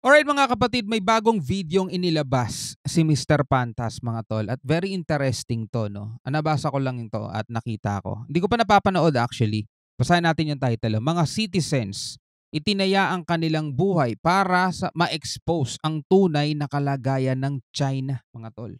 Alright mga kapatid, may bagong videong inilabas si Mr. Pantas mga tol at very interesting 'to 'no. Nabasa ko lang ito at nakita ko. Hindi ko pa napapanood actually. Basahin natin yung title, Mga Citizens, itinaya ang kanilang buhay para sa ma-expose ang tunay na kalagayan ng China mga tol.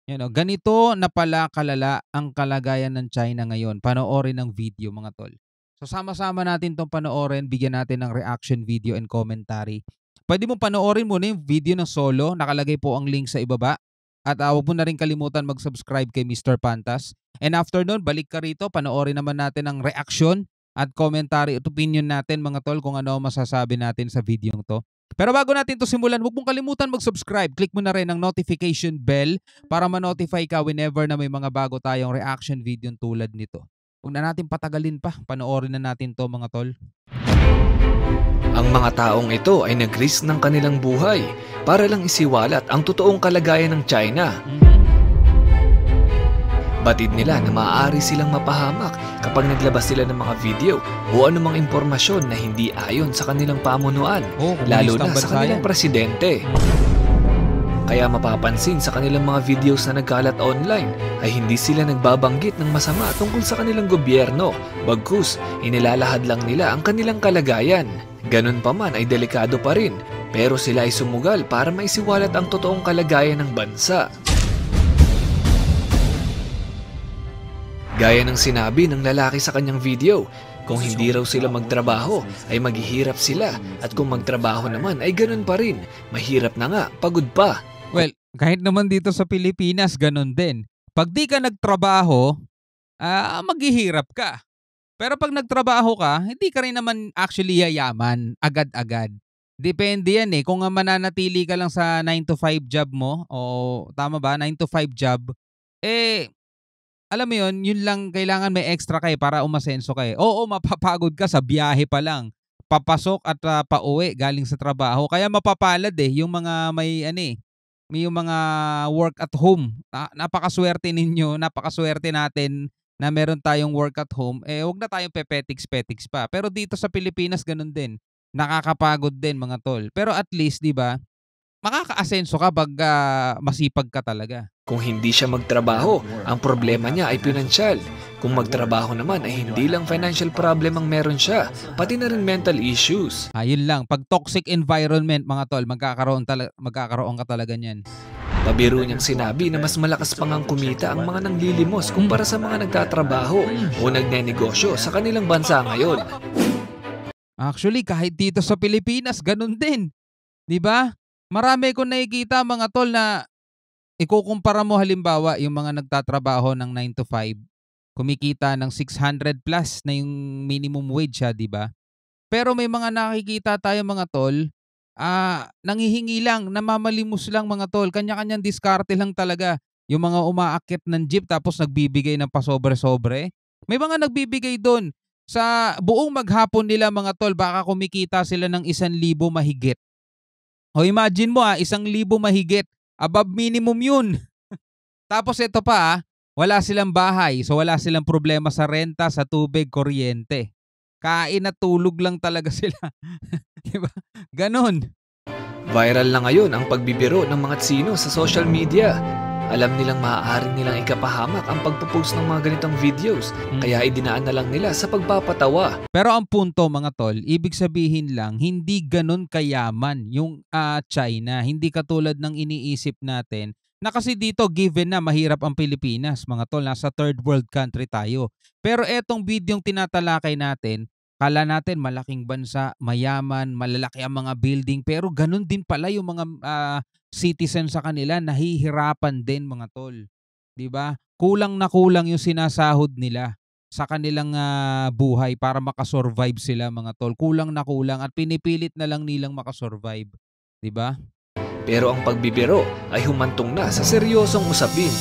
Yan o, ganito na pala kalala ang kalagayan ng China ngayon. Panoorin ang video mga tol. So sama-sama natin 'tong panoorin, bigyan natin ng reaction video and commentary. Puwede mong panoorin muna yung video ng solo, nakalagay po ang link sa ibaba. At, huwag mo na rin kalimutan mag-subscribe kay Mr. Pantas. And after nun, balik ka rito, panoorin naman natin ang reaction at commentary at opinion natin mga tol kung ano ang masasabi natin sa videong 'to. Pero bago natin 'to simulan, huwag mong kalimutan mag-subscribe. Click mo na rin ang notification bell para ma-notify ka whenever na may mga bago tayong reaction video tulad nito. Huwag na natin patagalin pa, panoorin na natin 'to mga tol. Ang mga taong ito ay nag-risk ng kanilang buhay para lang isiwalat ang totoong kalagayan ng China. Batid nila na maaari silang mapahamak kapag naglabas sila ng mga video o anumang impormasyon na hindi ayon sa kanilang pamunuan, lalo na sa kanilang presidente. Kaya mapapansin sa kanilang mga videos na nagkalat online ay hindi sila nagbabanggit ng masama tungkol sa kanilang gobyerno, bagkus inilalahad lang nila ang kanilang kalagayan. Ganun pa man ay delikado pa rin, pero sila ay sumugal para maisiwalat ang totoong kalagayan ng bansa. Gaya ng sinabi ng lalaki sa kanyang video, kung hindi raw sila magtrabaho ay maghihirap sila, at kung magtrabaho naman ay ganun pa rin, mahirap na nga, pagod pa. Well, kahit naman dito sa Pilipinas ganun din. Pag di ka nagtrabaho, maghihirap ka. Pero pag nagtrabaho ka, hindi ka rin naman actually yayaman agad-agad. Depende yan kung mananatili ka lang sa 9 to 5 job mo, o tama ba, 9 to 5 job, alam mo yun lang kailangan may extra ka para umasenso ka . Oo, mapapagod ka sa biyahe pa lang, papasok at pauwi galing sa trabaho. Kaya mapapalad yung mga may yung mga work at home. Napakaswerte ninyo, napakaswerte natin na meron tayong work at home, wag na tayong pepetiks-petiks pa. Pero dito sa Pilipinas ganun din. Nakakapagod din mga tol. Pero at least, 'di ba? Makakaasenso ka pag masipag ka talaga. Kung hindi siya magtrabaho, ang problema niya ay pinansyal. Kung magtrabaho naman ay hindi lang financial problem ang meron siya, pati na rin mental issues. Yun lang, pag toxic environment mga tol, magkakaroon ka talaga niyan. Pabiro niyang sinabi na mas malakas pang ang kumita ang mga nanglilimos kumpara sa mga nagtatrabaho o nagnenegosyo sa kanilang bansa ngayon. Actually, kahit dito sa Pilipinas, ganun din. 'Di ba? Marami kong nakikita mga tol na ikukumpara mo halimbawa yung mga nagtatrabaho ng 9 to 5, kumikita ng 600 plus na yung minimum wage 'di ba? Pero may mga nakikita tayo mga tol, nanghihingi lang, namamalimos lang mga tol, kanya-kanyang diskarte lang talaga. Yung mga umaakyat ng jeep tapos nagbibigay ng pasobre-sobre. May mga nagbibigay doon sa buong maghapon nila mga tol, baka kumikita sila ng 1,000 mahigit. O imagine mo 1,000 mahigit, above minimum yun. Tapos ito pa wala silang bahay, so wala silang problema sa renta, sa tubig, kuryente. Kain at tulog lang talaga sila. Diba? Ganon. Viral na ngayon ang pagbibiro ng mga tsino sa social media. Alam nilang maaari nilang ikapahamak ang pagpo-post ng mga ganitong videos, kaya idinaan na lang nila sa pagpapatawa. Pero ang punto mga tol, ibig sabihin lang, hindi ganon kayaman yung China. Hindi katulad ng iniisip natin na kasi dito given na mahirap ang Pilipinas mga tol, nasa third world country tayo. Pero etong videong tinatalakay natin, kala natin malaking bansa, mayaman, malalaki ang mga building, pero ganun din pala yung mga citizen sa kanila, nahihirapan din mga tol. 'Di ba? Kulang na kulang yung sinasahod nila sa kanilang buhay para makasurvive sila mga tol. Kulang na kulang at pinipilit na lang nilang makasurvive, 'di ba? Pero ang pagbibiro ay humantong na sa seryosong usapin.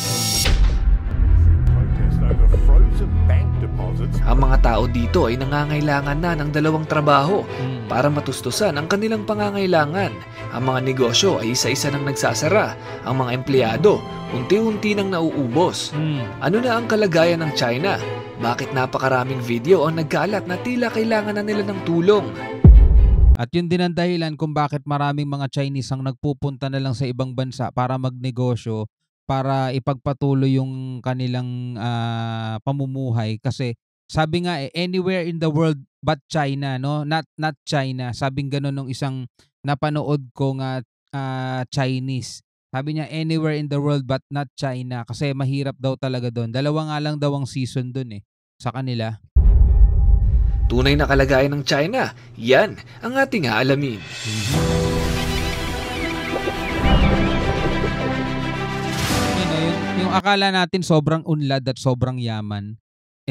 Ang mga tao dito ay nangangailangan na ng dalawang trabaho para matustusan ang kanilang pangangailangan. Ang mga negosyo ay isa-isa nang nagsasara. Ang mga empleyado, unti-unti nang nauubos. Ano na ang kalagayan ng China? Bakit napakaraming video ang nagkalat na tila kailangan na nila ng tulong? At yun din ang dahilan kung bakit maraming mga Chinese ang nagpupunta na lang sa ibang bansa para magnegosyo, para ipagpatuloy yung kanilang pamumuhay. Kasi sabi nga anywhere in the world but China, no? Not China. Sabing gano'n nung isang napanood kong Chinese. Sabi niya anywhere in the world but not China kasi mahirap daw talaga do'n. Dalawa nga lang daw ang season do'n sa kanila. Tunay na kalagayan ng China, yan ang ating aalamin. Yung akala natin sobrang unlad at sobrang yaman,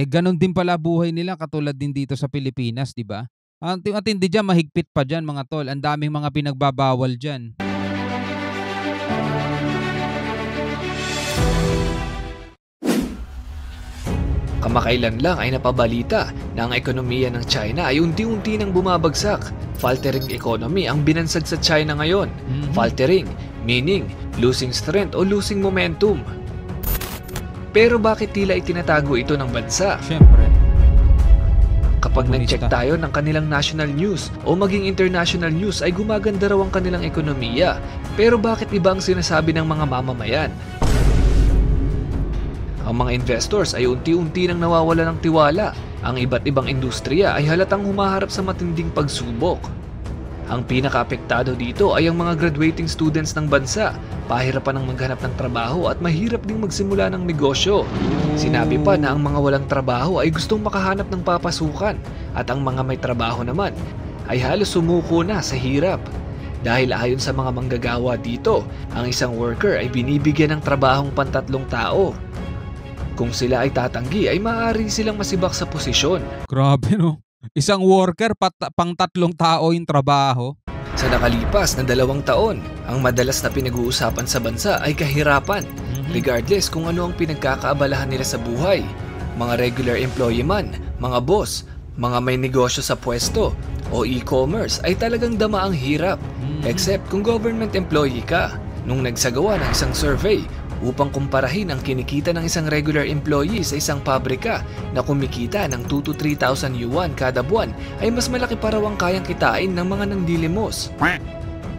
ganun din pala buhay nila katulad din dito sa Pilipinas, di ba? Ang matindi dyan, mahigpit pa dyan mga tol. Ang daming mga pinagbabawal dyan. Kamakailan lang ay napabalita na ang ekonomiya ng China ay unti-unti nang bumabagsak. Faltering economy ang binansag sa China ngayon. Faltering, meaning losing strength o losing momentum. Pero bakit tila itinatago ito ng bansa? Siyempre. Kapag nag-check tayo ng kanilang national news o maging international news ay gumaganda raw ang kanilang ekonomiya. Pero bakit iba ang sinasabi ng mga mamamayan? Ang mga investors ay unti-unti nang nawawala ng tiwala. Ang iba't ibang industriya ay halatang humaharap sa matinding pagsubok. Ang pinaka-apektado dito ay ang mga graduating students ng bansa. Pahirapan ang maghanap ng trabaho at mahirap ding magsimula ng negosyo. Sinabi pa na ang mga walang trabaho ay gustong makahanap ng papasukan at ang mga may trabaho naman ay halos sumuko na sa hirap. Dahil ayon sa mga manggagawa dito, ang isang worker ay binibigyan ng trabahong pantatlong tao. Kung sila ay tatanggi ay maaari silang masibak sa posisyon. Grabe no. Isang worker pang 3 tao yung trabaho. Sa nakalipas na 2 taon, ang madalas na pinag-uusapan sa bansa ay kahirapan. Regardless kung ano ang pinagkakaabalahan nila sa buhay. Mga regular employee man, mga boss, mga may negosyo sa pwesto o e-commerce ay talagang dama ang hirap. Except kung government employee ka. Nung nagsagawa ng isang survey upang kumparahin ang kinikita ng isang regular employee sa isang pabrika na kumikita ng 2 to 3,000 yuan kada buwan ay mas malaki pa raw ang kayang kitain ng mga nandilimos.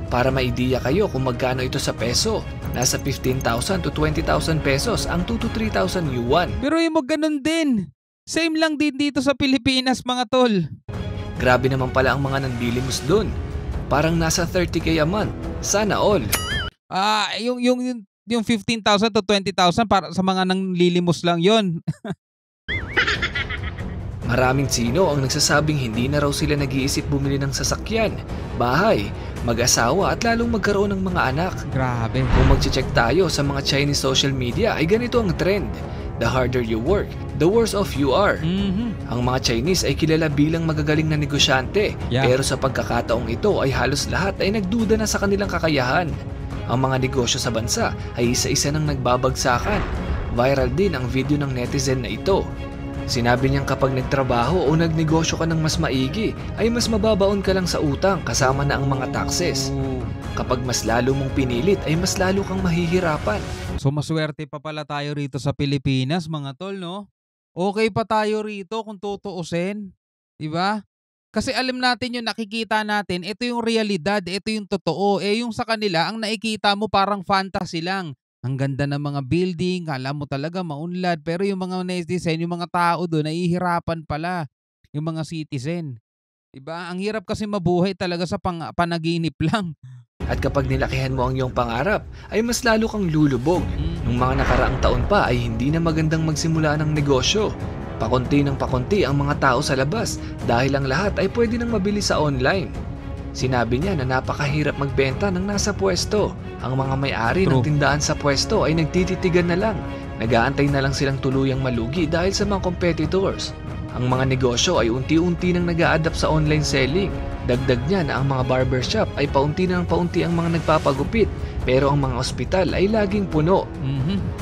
Para maidiya kayo kung magkano ito sa peso, nasa 15,000 to 20,000 pesos ang 2 to 3,000 yuan. Pero yung ganun din. Same lang din dito sa Pilipinas mga tol. Grabe naman pala ang mga nandilimos dun. Parang nasa 30k a month. Sana all. Yung 15,000 to 20,000 para sa mga nanglilimos lang yon. Maraming Tsino ang nagsasabing hindi na raw sila nag-iisip bumili ng sasakyan, bahay, mag-asawa at lalong magkaroon ng mga anak. Grabe. Kung mag-check tayo sa mga Chinese social media ay ganito ang trend. The harder you work, the worse off you are. Ang mga Chinese ay kilala bilang magagaling na negosyante, pero sa pagkakataong ito ay halos lahat ay nagduda na sa kanilang kakayahan. Ang mga negosyo sa bansa ay isa-isa nang nagbabagsakan. Viral din ang video ng netizen na ito. Sinabi niyang kapag nagtrabaho o nagnegosyo ka ng mas maigi, ay mas mababaon ka lang sa utang kasama na ang mga taxes. Kapag mas lalo mong pinilit, ay mas lalo kang mahihirapan. So maswerte pa pala tayo rito sa Pilipinas mga tol, no? Okay pa tayo rito kung tutuusin. Diba? Kasi alam natin yung nakikita natin, ito yung realidad, ito yung totoo. Yung sa kanila, ang nakikita mo parang fantasy lang. Ang ganda ng mga building, kala mo talaga maunlad. Pero yung mga netizen, yung mga tao doon, nahihirapan pala. Yung mga citizen. Diba? Ang hirap kasi mabuhay talaga sa panaginip lang. At kapag nilakihan mo ang iyong pangarap, ay mas lalo kang lulubog. Nung mga nakaraang taon pa ay hindi na magandang magsimula ng negosyo. Pakunti ng pakunti ang mga tao sa labas dahil ang lahat ay pwede nang mabili sa online. Sinabi niya na napakahirap magbenta ng nasa pwesto. Ang mga may-ari ng tindahan sa pwesto ay nagtititigan na lang. Nag-aantay na lang silang tuluyang malugi dahil sa mga competitors. Ang mga negosyo ay unti-unti nang nag-a-adapt sa online selling. Dagdag niya na ang mga barbershop ay paunti ang mga nagpapagupit, pero ang mga ospital ay laging puno.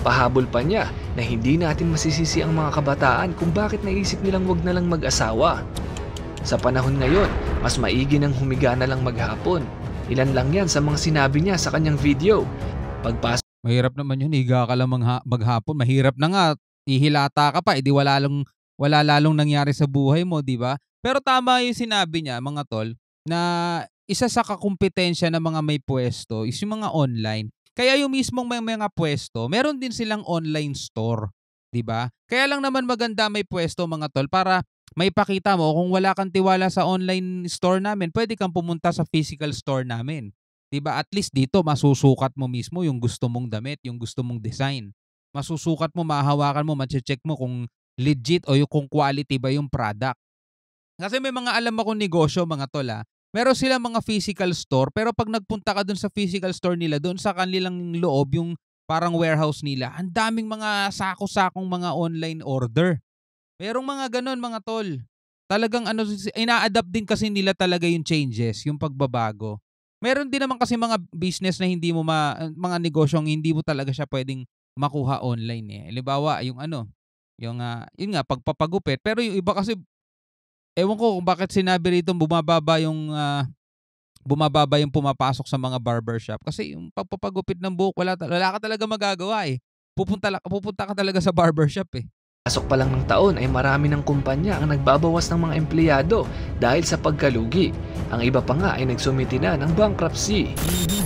Pahabol pa niya na hindi natin masisisi ang mga kabataan kung bakit naisip nilang wag na lang mag-asawa. Sa panahon ngayon, mas maigi nang humiga na lang maghapon. Ilan lang yan sa mga sinabi niya sa kanyang video. Mahirap naman yun, higa ka lang maghapon. Mahirap na nga, ihilata ka pa, edi wala lalong nangyari sa buhay mo, di ba? Pero tama yung sinabi niya, mga tol. na isa sa kakumpetensya ng mga may puwesto is yung mga online. Kaya yung mismong may mga puwesto, meron din silang online store, 'di ba? Kaya lang naman maganda may puwesto mga tol para maipakita mo kung wala kang tiwala sa online store namin, pwede kang pumunta sa physical store namin. 'Di ba? At least dito masusukat mo mismo yung gusto mong damit, yung gusto mong design. Masusukat mo, mahahawakan mo, mache-check mo kung legit o yung kung quality ba yung product. Kasi may mga alam akong negosyo mga tol, meron silang mga physical store pero 'pag nagpunta ka dun sa physical store nila, dun sa kanilang loob, yung parang warehouse nila, ang daming mga sako-sakong mga online order. Merong mga gano'n mga tol. Talagang ano, ina-adapt din kasi nila talaga yung changes, yung pagbabago. Meron din naman kasi mga business na hindi mo mga negosyong hindi mo talaga siya puwedeng makuha online, eh. Halimbawa, yung ano, yung, yun nga pagpapagupit. Pero yung iba kasi ewan ko kung bakit sinabi rito bumababa yung pumapasok sa mga barbershop kasi yung pagpapagupit ng buhok wala ka talagang magagawa, eh. Pupunta ka talaga sa barbershop, eh. Pasok pa lang ng taon ay marami ng kumpanya ang nagbabawas ng mga empleyado dahil sa pagkalugi. Ang iba pa nga ay nagsumiti na ng bankruptcy.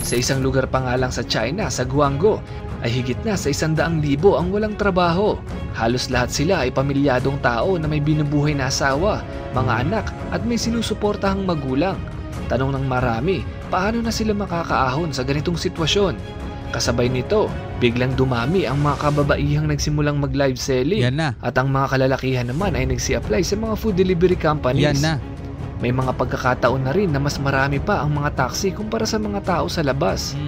Sa isang lugar pa nga lang sa China, sa Guangzhou, ay higit na sa 100,000 ang walang trabaho. Halos lahat sila ay pamilyadong tao na may binubuhay na asawa, mga anak at may sinusuportahang magulang. Tanong ng marami, paano na sila makakaahon sa ganitong sitwasyon? Kasabay nito, biglang dumami ang mga kababaihang nagsimulang mag-live selling. Yan na. At ang mga kalalakihan naman ay nagsi-apply sa mga food delivery companies. Yan na. May mga pagkakataon na rin na mas marami pa ang mga taxi kumpara sa mga tao sa labas.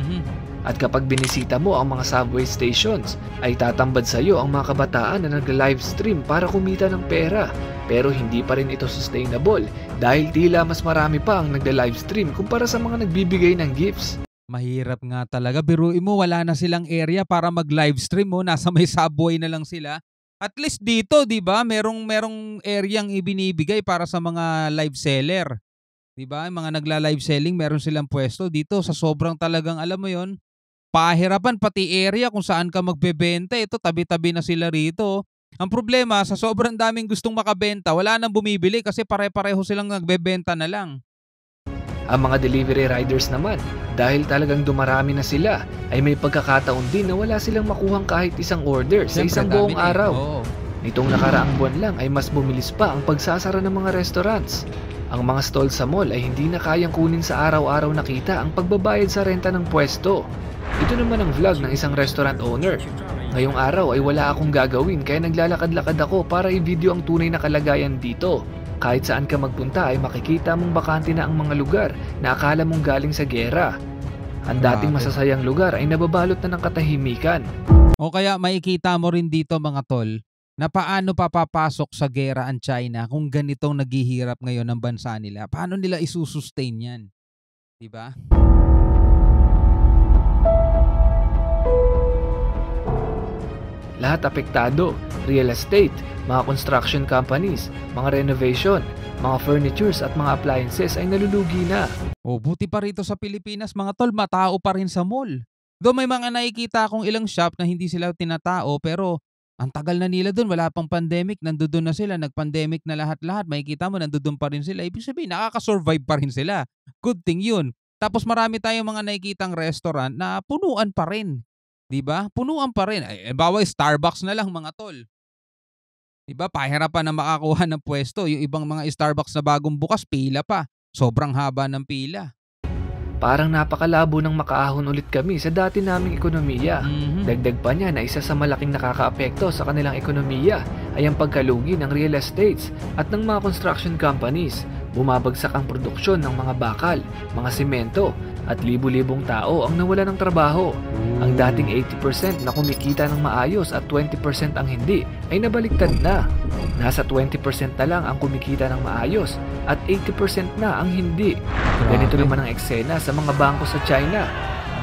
At kapag binisita mo ang mga subway stations, ay tatambad sa iyo ang mga kabataan na nag-live stream para kumita ng pera. Pero hindi pa rin ito sustainable dahil tila mas marami pa ang nag-live stream kumpara sa mga nagbibigay ng gifts. Mahirap nga talaga. Biruin mo, wala na silang area para mag-livestream mo. Nasa may subway na lang sila. At least dito, 'di ba? Merong areang ibinibigay para sa mga live seller. 'Di ba? Yung mga nagla-live selling, meron silang pwesto dito sa sobrang talagang alam mo 'yon, pahirapan pati area kung saan ka magbebenta. Ito tabi-tabi na sila rito. Ang problema, sa sobrang daming gustong makabenta, wala nang bumibili kasi pare-pareho silang nagbebenta na lang. Ang mga delivery riders naman, dahil talagang dumarami na sila, ay may pagkakataon din na wala silang makuhang kahit isang order sa isang buong araw. Nitong nakaraang buwan lang ay mas bumilis pa ang pagsasara ng mga restaurants. Ang mga stall sa mall ay hindi na kayang kunin sa araw-araw na kita ang pagbabayad sa renta ng pwesto. Ito naman ang vlog ng isang restaurant owner. Ngayong araw ay wala akong gagawin kaya naglalakad-lakad ako para i-video ang tunay na kalagayan dito. Kahit saan ka magpunta ay makikita mong bakante na ang mga lugar na akala mong galing sa giyera. Ang dating masasayang lugar ay nababalot na ng katahimikan. O kaya makikita mo rin dito mga tol, na paano papapasok sa giyera ang China kung ganitong naghihirap ngayon ng bansa nila. Paano nila isusustain yan? Diba? Lahat apektado, real estate, mga construction companies, mga renovation, mga furnitures at mga appliances ay nalulugi na. O buti pa rito sa Pilipinas mga tol, matao pa rin sa mall. Though may mga nakikita akong ilang shop na hindi sila tinatao pero ang tagal na nila doon, wala pang pandemic, nandoon na sila, nag-pandemic na lahat-lahat, makikita mo nandoon pa rin sila. Ibig sabihin, nakaka-survive pa rin sila. Good thing yun. Tapos marami tayong mga nakikitang restaurant na punuan pa rin. 'Di ba? Punuan pa rin. Ay, bawa Starbucks na lang mga tol. 'Di ba? Pahirapan na makakuha ng pwesto. Yung ibang mga Starbucks na bagong bukas, pila pa. Sobrang haba ng pila. Parang napakalabo nang makaahon ulit kami sa dati naming ekonomiya. Dagdag pa niya na isa sa malaking nakakaapekto sa kanilang ekonomiya ay ang pagkalugi ng real estates at ng mga construction companies. Bumabagsak ang produksyon ng mga bakal, mga simento at libu-libong tao ang nawala ng trabaho. Ang dating 80% na kumikita ng maayos at 20% ang hindi ay nabaliktad na. Nasa 20% na lang ang kumikita ng maayos at 80% na ang hindi. Ganito naman ang eksena sa mga bangko sa China.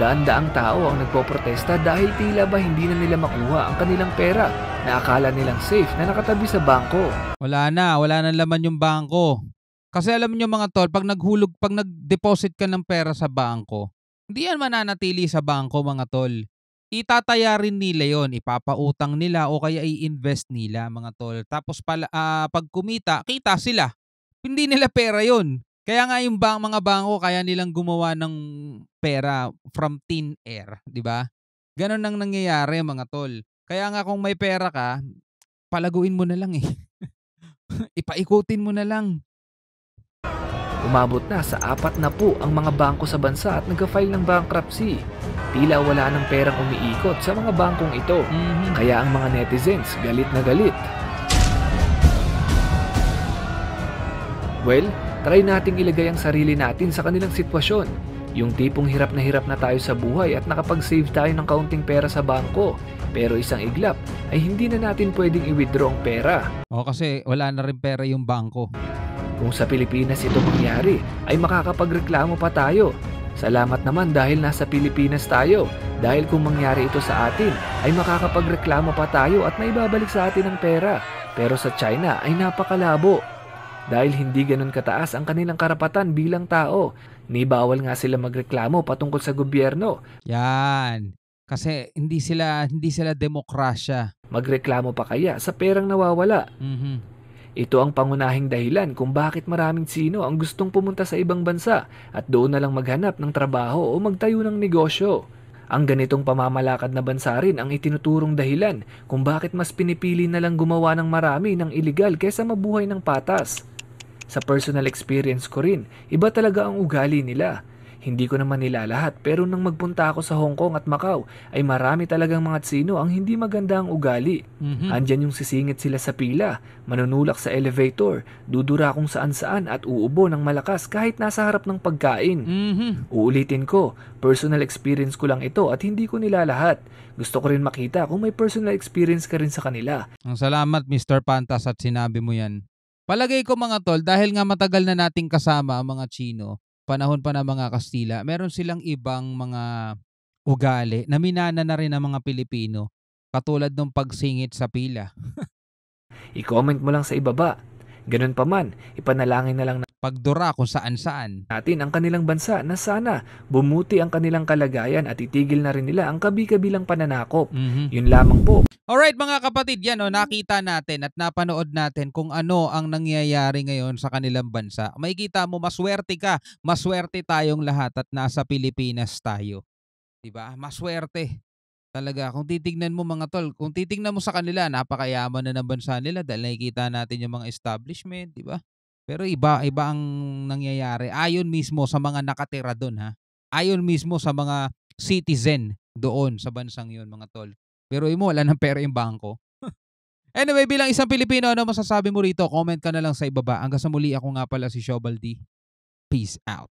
Daan-daang tao ang nagpoprotesta dahil tila ba hindi na nila makuha ang kanilang pera na akala nilang safe na nakatabi sa bangko. Wala na laman yung bangko. Kasi alam niyo mga tol, pag nag-deposit ka ng pera sa bangko, hindi yan mananatili sa bangko mga tol. Itataya rin nila yon, ipapautang nila o kaya i-invest nila mga tol. Tapos pag kumita, kita sila. Hindi nila pera yon. Kaya nga yung mga bangko kaya nilang gumawa ng pera from thin air, 'di ba? Gano'n ang nangyayari mga tol. Kaya nga kung may pera ka, palaguin mo na lang eh. Ipaikutin mo na lang. Umabot na sa 4 ang mga bangko sa bansa at nag-file ng bankruptcy. Tila wala ng perang umiikot sa mga bangkong ito. Kaya ang mga netizens galit na galit. Well, try nating ilagay ang sarili natin sa kanilang sitwasyon. Yung tipong hirap na tayo sa buhay at nakapag-save tayo ng kaunting pera sa bangko. Pero isang iglap ay hindi na natin pwedeng i-withdraw ang pera. O kasi wala na rin pera yung bangko. Kung sa Pilipinas ito mangyari, ay makakapagreklamo pa tayo. Salamat naman dahil nasa Pilipinas tayo. Dahil kung mangyari ito sa atin, ay makakapagreklamo pa tayo at maibabalik sa atin ang pera. Pero sa China ay napakalabo. Dahil hindi ganun kataas ang kanilang karapatan bilang tao, ni bawal nga sila magreklamo patungkol sa gobyerno. Yan. Kasi hindi sila demokrasya. Magreklamo pa kaya sa perang nawawala. Ito ang pangunahing dahilan kung bakit maraming Tsino ang gustong pumunta sa ibang bansa at doon na lang maghanap ng trabaho o magtayo ng negosyo. Ang ganitong pamamalakad na bansa rin ang itinuturong dahilan kung bakit mas pinipili na lang gumawa ng marami ng iligal kaysa mabuhay ng patas. Sa personal experience ko rin, iba talaga ang ugali nila. Hindi ko naman nila lahat pero nang magpunta ako sa Hong Kong at Macau ay marami talagang mga Tsino ang hindi maganda ang ugali. Andyan yung sisingit sila sa pila, manunulak sa elevator, dudura kung saan saan at uubo ng malakas kahit nasa harap ng pagkain. Uulitin ko, personal experience ko lang ito at hindi ko nila lahat. Gusto ko rin makita kung may personal experience ka rin sa kanila. Ang salamat Mr. Pantas at sinabi mo yan. Palagay ko mga tol, dahil nga matagal na nating kasama ang mga Tsino, panahon pa ng mga Kastila, meron silang ibang mga ugali na minana na rin ng mga Pilipino, katulad ng pagsingit sa pila. I-comment mo lang sa ibaba. Ganun pa man, ipanalangin na lang pagdura kung saan-saan natin ang kanilang bansa na sana bumuti ang kanilang kalagayan at itigil na rin nila ang kabi-kabilang pananakop. Yun lamang po. Alright mga kapatid, yan nakita natin at napanood natin kung ano ang nangyayari ngayon sa kanilang bansa. Makikita mo, maswerte ka, maswerte tayong lahat at nasa Pilipinas tayo. Diba? Maswerte. Talaga, kung titignan mo mga tol, kung titignan mo sa kanila, napakayaman na ng bansa nila dahil nakikita natin yung mga establishment, di ba? Pero iba ang nangyayari. Ayon mismo sa mga nakatira doon, ha? Ayon mismo sa mga citizen doon sa bansang yun, mga tol. Pero mo, wala ng pera yung bangko. Anyway, bilang isang Pilipino, ano masasabi mo rito? Comment ka na lang sa ibaba. Hanggang sa muli, ako nga pala si Shobaldi. Peace out.